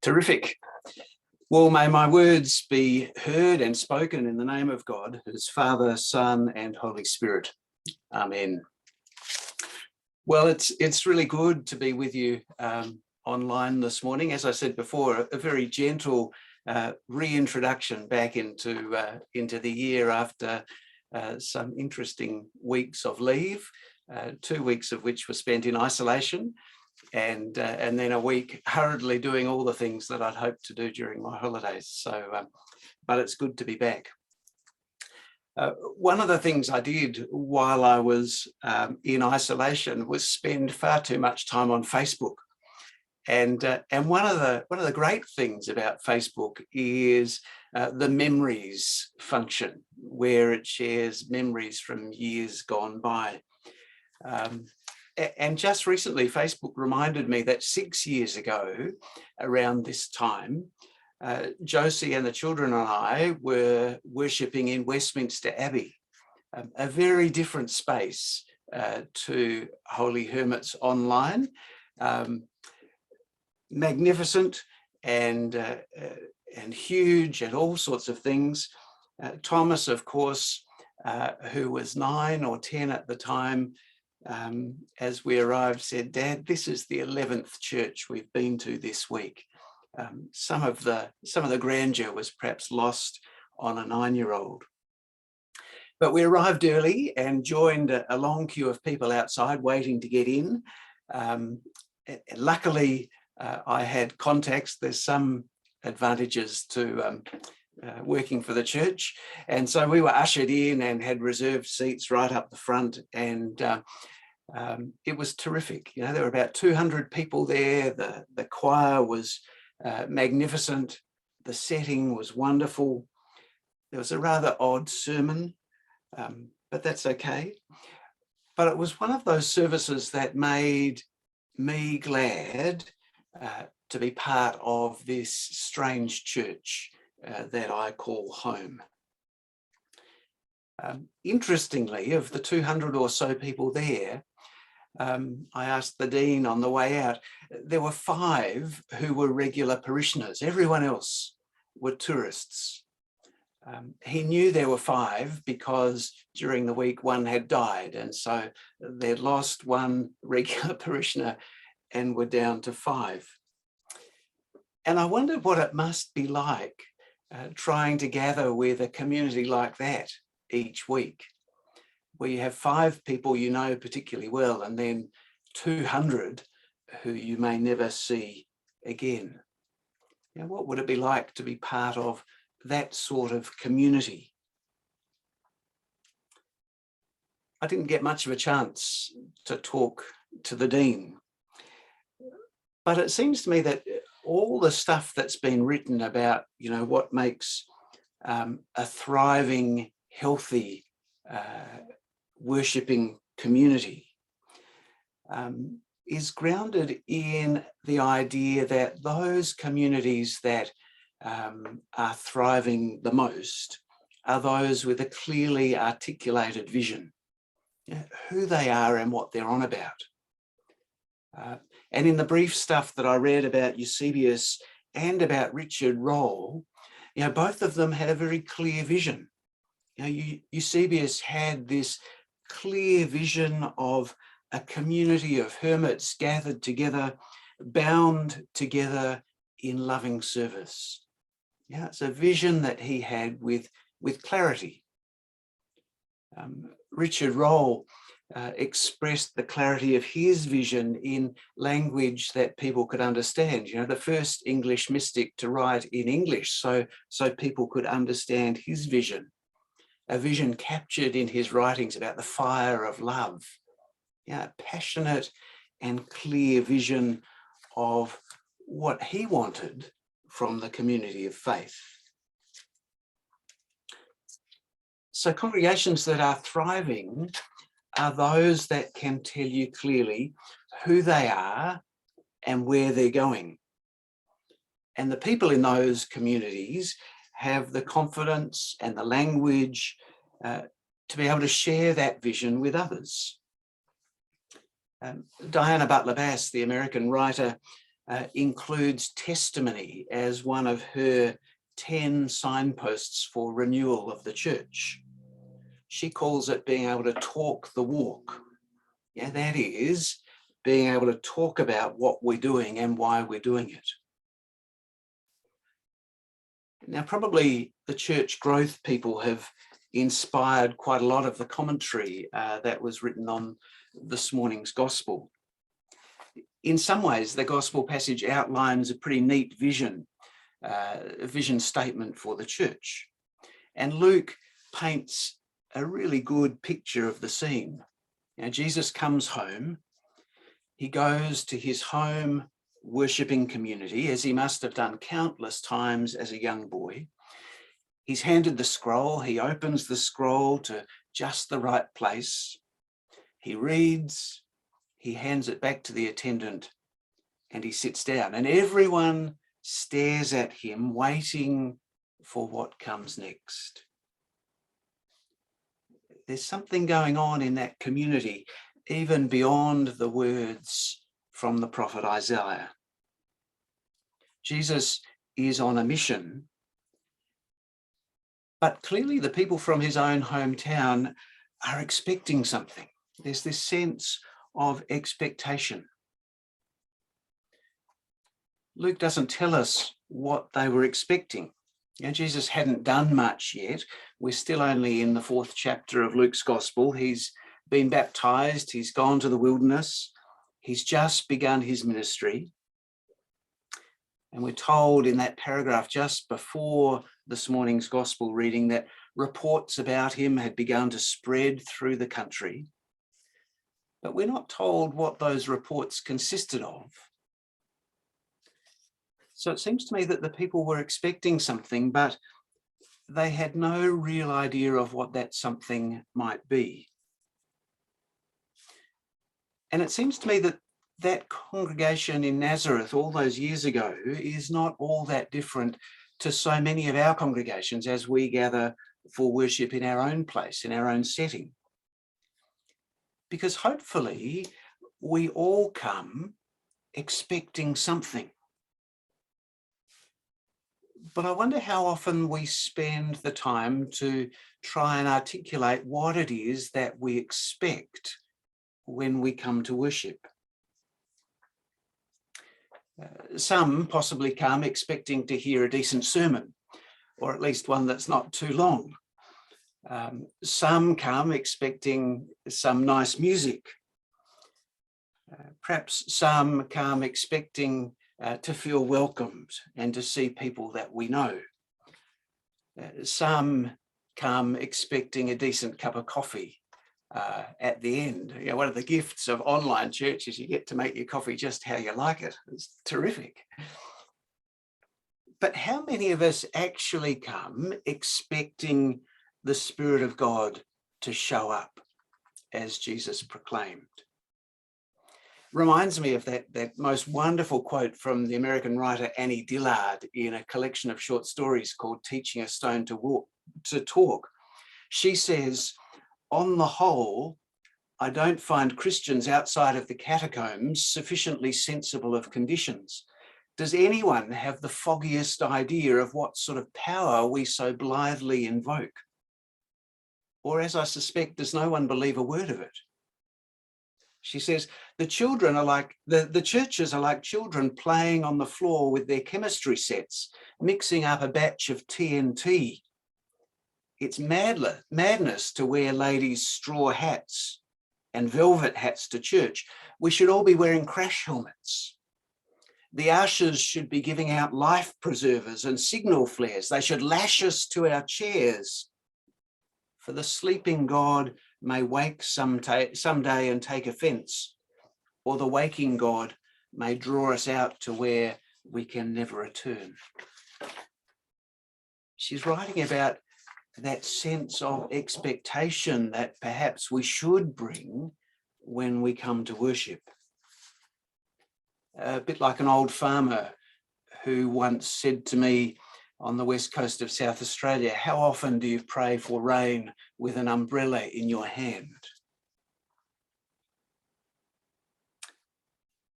Terrific. Well, may my words be heard and spoken in the name of God, whose Father, Son, and Holy Spirit. Amen. Well, it's really good to be with you online this morning. As I said before, a very gentle reintroduction back into the year after some interesting weeks of leave, 2 weeks of which were spent in isolation, and then a week hurriedly doing all the things that I'd hoped to do during my holidays. So, but it's good to be back. One of the things I did while I was in isolation was spend far too much time on Facebook. And one of the great things about Facebook is the memories function, where it shares memories from years gone by. And just recently, Facebook reminded me that 6 years ago, around this time, Josie and the children and I were worshipping in Westminster Abbey, a very different space to Holy Hermits Online. Magnificent and huge and all sorts of things. Thomas, of course, who was 9 or 10 at the time, as we arrived, said, "Dad, this is the 11th church we've been to this week." Some of the grandeur was perhaps lost on a 9-year-old. But we arrived early and joined a long queue of people outside waiting to get in. Luckily, I had contacts. There's some advantages to working for the church. And so we were ushered in and had reserved seats right up the front. And it was terrific. You know, there were about 200 people there. The choir was magnificent. The setting was wonderful. There was a rather odd sermon, but that's okay. But it was one of those services that made me glad to be part of this strange church that I call home. Interestingly, of the 200 or so people there, I asked the dean on the way out, there were 5 who were regular parishioners. Everyone else were tourists. He knew there were 5 because during the week one had died, and so they'd lost one regular parishioner and were down to 5. And I wondered what it must be like trying to gather with a community like that each week, where you have 5 people you know particularly well and then 200 who you may never see again. You know, what would it be like to be part of that sort of community? I didn't get much of a chance to talk to the dean, but it seems to me that all the stuff that's been written about, you know, what makes a thriving, healthy, worshipping community is grounded in the idea that those communities that are thriving the most are those with a clearly articulated vision, you know, who they are and what they're on about. And in the brief stuff that I read about Eusebius and about Richard Rolle, you know, both of them had a very clear vision. You know, Eusebius had this clear vision of a community of hermits gathered together, bound together in loving service. Yeah, it's a vision that he had with clarity. Richard Rolle expressed the clarity of his vision in language that people could understand. You know, the first English mystic to write in English so people could understand his vision. A vision captured in his writings about the fire of love. Yeah, a passionate and clear vision of what he wanted from the community of faith. So congregations that are thriving are those that can tell you clearly who they are and where they're going. And the people in those communities have the confidence and the language to be able to share that vision with others. Diana Butler Bass, the American writer, includes testimony as one of her 10 signposts for renewal of the church. She calls it being able to talk the walk. Yeah, that is being able to talk about what we're doing and why we're doing it. Now, probably the church growth people have inspired quite a lot of the commentary that was written on this morning's gospel. In some ways, the gospel passage outlines a pretty neat vision statement for the church. And Luke paints a really good picture of the scene. Now, Jesus comes home. He goes to his home worshipping community, as he must have done countless times as a young boy. He's handed the scroll. He opens the scroll to just the right place. He reads, he hands it back to the attendant, and he sits down. And everyone stares at him, waiting for what comes next. There's something going on in that community, even beyond the words from the prophet Isaiah. Jesus is on a mission, but clearly the people from his own hometown are expecting something. There's this sense of expectation. Luke doesn't tell us what they were expecting. You know, Jesus hadn't done much yet. We're still only in the 4th chapter of Luke's gospel. He's been baptized. He's gone to the wilderness. He's just begun his ministry. And we're told in that paragraph just before this morning's gospel reading that reports about him had begun to spread through the country. But we're not told what those reports consisted of. So it seems to me that the people were expecting something, but they had no real idea of what that something might be. And it seems to me that that congregation in Nazareth all those years ago is not all that different to so many of our congregations as we gather for worship in our own place, in our own setting. Because hopefully we all come expecting something. But I wonder how often we spend the time to try and articulate what it is that we expect when we come to worship. Some possibly come expecting to hear a decent sermon, or at least one that's not too long. Some come expecting some nice music. Perhaps some come expecting to feel welcomed and to see people that we know. Some come expecting a decent cup of coffee at the end. You know, one of the gifts of online church is you get to make your coffee just how you like it. It's terrific. But how many of us actually come expecting the Spirit of God to show up as Jesus proclaimed? Reminds me of that most wonderful quote from the American writer Annie Dillard in a collection of short stories called Teaching a Stone to Talk. She says, "On the whole, I don't find Christians outside of the catacombs sufficiently sensible of conditions. Does anyone have the foggiest idea of what sort of power we so blithely invoke? Or, as I suspect, does no one believe a word of it?" She says, the churches are like children playing on the floor with their chemistry sets, mixing up a batch of TNT. It's madness to wear ladies' straw hats and velvet hats to church. We should all be wearing crash helmets. The ushers should be giving out life preservers and signal flares. They should lash us to our chairs. For the sleeping God may wake someday and take offense, or the waking God may draw us out to where we can never return. She's writing about that sense of expectation that perhaps we should bring when we come to worship. A bit like an old farmer who once said to me on the west coast of South Australia, "How often do you pray for rain with an umbrella in your hand?"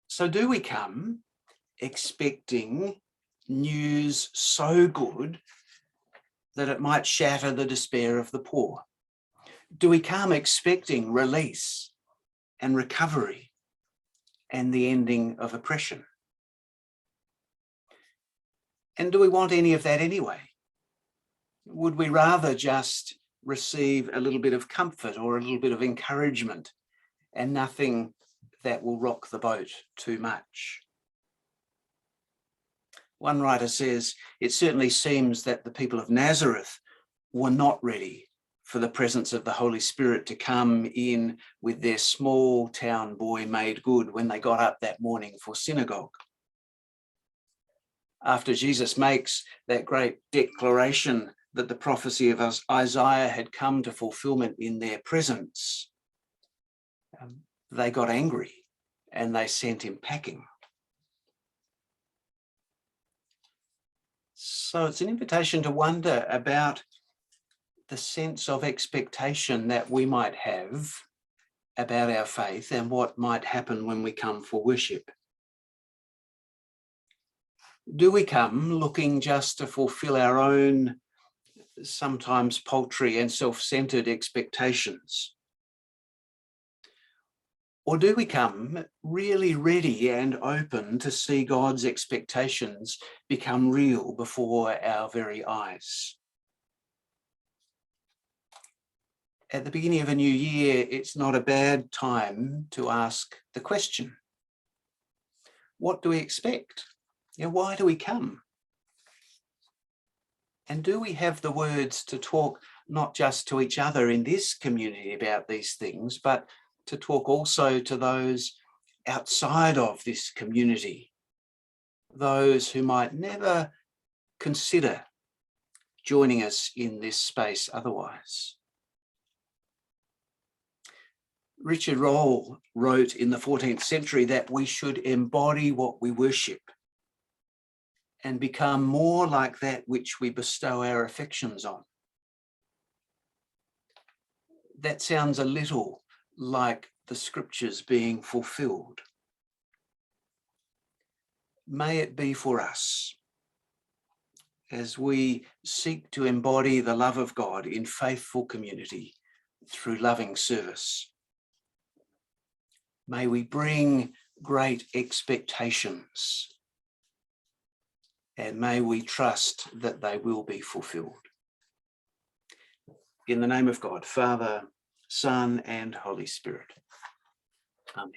So do we come expecting news so good that it might shatter the despair of the poor? Do we come expecting release and recovery and the ending of oppression? And do we want any of that anyway? Would we rather just receive a little bit of comfort or a little bit of encouragement and nothing that will rock the boat too much? One writer says, it certainly seems that the people of Nazareth were not ready for the presence of the Holy Spirit to come in with their small town boy made good when they got up that morning for synagogue. After Jesus makes that great declaration that the prophecy of Isaiah had come to fulfillment in their presence, they got angry and they sent him packing. So it's an invitation to wonder about the sense of expectation that we might have about our faith and what might happen when we come for worship. Do we come looking just to fulfill our own, sometimes paltry and self-centered expectations? Or do we come really ready and open to see God's expectations become real before our very eyes? At the beginning of a new year, it's not a bad time to ask the question, what do we expect? Why do we come? And do we have the words to talk not just to each other in this community about these things, but to talk also to those outside of this community, those who might never consider joining us in this space otherwise? Richard Rolle wrote in the 14th century that we should embody what we worship and become more like that which we bestow our affections on. That sounds a little like the scriptures being fulfilled. May it be for us as we seek to embody the love of God in faithful community through loving service. May we bring great expectations and may we trust that they will be fulfilled. In the name of God, Father, Son, and Holy Spirit. Amen.